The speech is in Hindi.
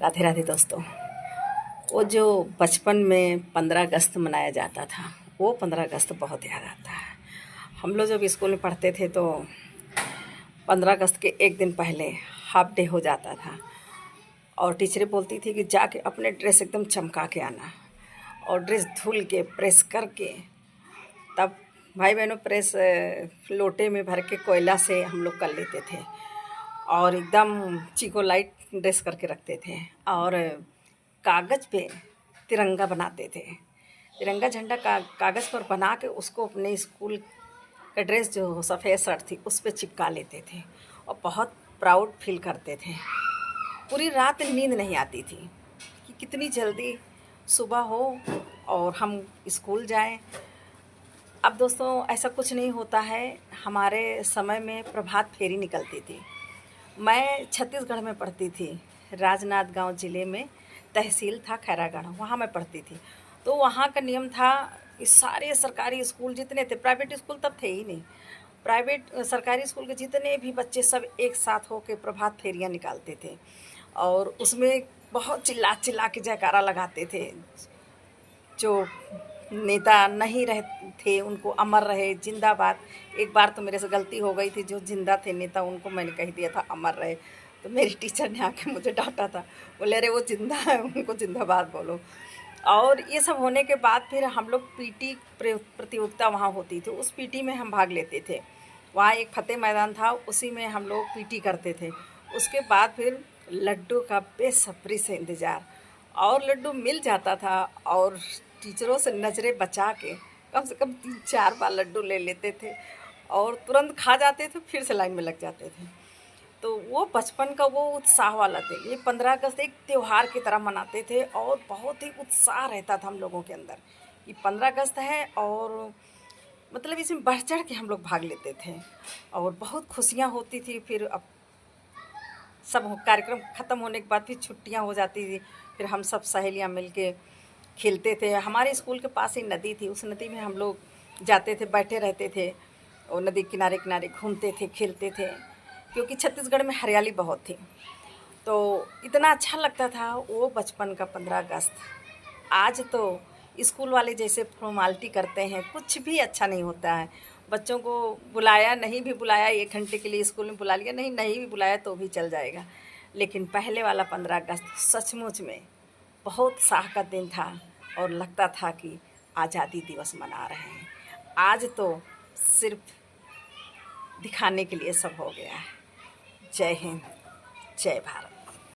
राधे राधे दोस्तों। वो जो बचपन में 15 अगस्त मनाया जाता था, वो 15 अगस्त बहुत याद आता है। हम लोग जब स्कूल में पढ़ते थे तो 15 अगस्त के एक दिन पहले हाफ डे हो जाता था और टीचरें बोलती थी कि जाके अपने ड्रेस एकदम चमका के आना, और ड्रेस धुल के प्रेस करके तब भाई बहनों प्रेस लोटे में भर के कोयला से हम लोग कर लेते थे और एकदम चीको लाइट ड्रेस करके रखते थे और कागज़ पे तिरंगा बनाते थे। तिरंगा झंडा कागज़ पर बना के उसको अपने स्कूल का ड्रेस जो सफ़ेद शर्ट थी उस पर चिपका लेते थे और बहुत प्राउड फील करते थे। पूरी रात नींद नहीं आती थी कि कितनी जल्दी सुबह हो और हम स्कूल जाएं। अब दोस्तों ऐसा कुछ नहीं होता है। हमारे समय में प्रभात फेरी निकलती थी। मैं छत्तीसगढ़ में पढ़ती थी, राजनांदगांव ज़िले में तहसील था खैरागढ़, वहाँ मैं पढ़ती थी। तो वहाँ का नियम था कि सारे सरकारी स्कूल जितने थे, प्राइवेट स्कूल तब थे ही नहीं, प्राइवेट सरकारी स्कूल के जितने भी बच्चे सब एक साथ होकर प्रभात फेरियाँ निकालते थे और उसमें बहुत चिल्ला चिल्ला के जयकारा लगाते थे। जो नेता नहीं रहे थे उनको अमर रहे, जिंदाबाद। एक बार तो मेरे से गलती हो गई थी, जो जिंदा थे नेता उनको मैंने कह दिया था अमर रहे, तो मेरी टीचर ने आके मुझे डांटा था, बोले अरे वो जिंदा है उनको जिंदाबाद बोलो। और ये सब होने के बाद फिर हम लोग पीटी प्रतियोगिता वहाँ होती थी, उस पीटी में हम भाग लेते थे। वहाँ एक फतेह मैदान था, उसी में हम लोग पीटी करते थे। उसके बाद फिर लड्डू का बेसब्री से इंतज़ार, और लड्डू मिल जाता था और टीचरों से नज़रें बचा के कम से कम 3-4 बार लड्डू ले लेते थे और तुरंत खा जाते थे, फिर से लाइन में लग जाते थे। तो वो बचपन का वो उत्साह वाला दिन, ये 15 अगस्त एक त्यौहार की तरह मनाते थे और बहुत ही उत्साह रहता था हम लोगों के अंदर कि 15 अगस्त है, और मतलब इसमें बढ़ चढ़ के हम लोग भाग लेते थे और बहुत खुशियाँ होती थी। फिर अब सब कार्यक्रम ख़त्म होने के बाद फिर छुट्टियाँ हो जाती थी, फिर हम सब सहेलियाँ मिलके खेलते थे। हमारे स्कूल के पास ही नदी थी, उस नदी में हम लोग जाते थे, बैठे रहते थे और नदी किनारे किनारे घूमते थे, खेलते थे, क्योंकि छत्तीसगढ़ में हरियाली बहुत थी। तो इतना अच्छा लगता था वो बचपन का 15 अगस्त। आज तो स्कूल वाले जैसे फॉर्मालिटी करते हैं, कुछ भी अच्छा नहीं होता है। बच्चों को बुलाया, नहीं भी बुलाया, 1 घंटे के लिए स्कूल में बुला लिया, नहीं भी बुलाया तो भी चल जाएगा। लेकिन पहले वाला 15 अगस्त सचमुच में बहुत उत्साह का दिन था और लगता था कि आज़ादी दिवस मना रहे हैं। आज तो सिर्फ दिखाने के लिए सब हो गया है। जय हिंद, जय भारत।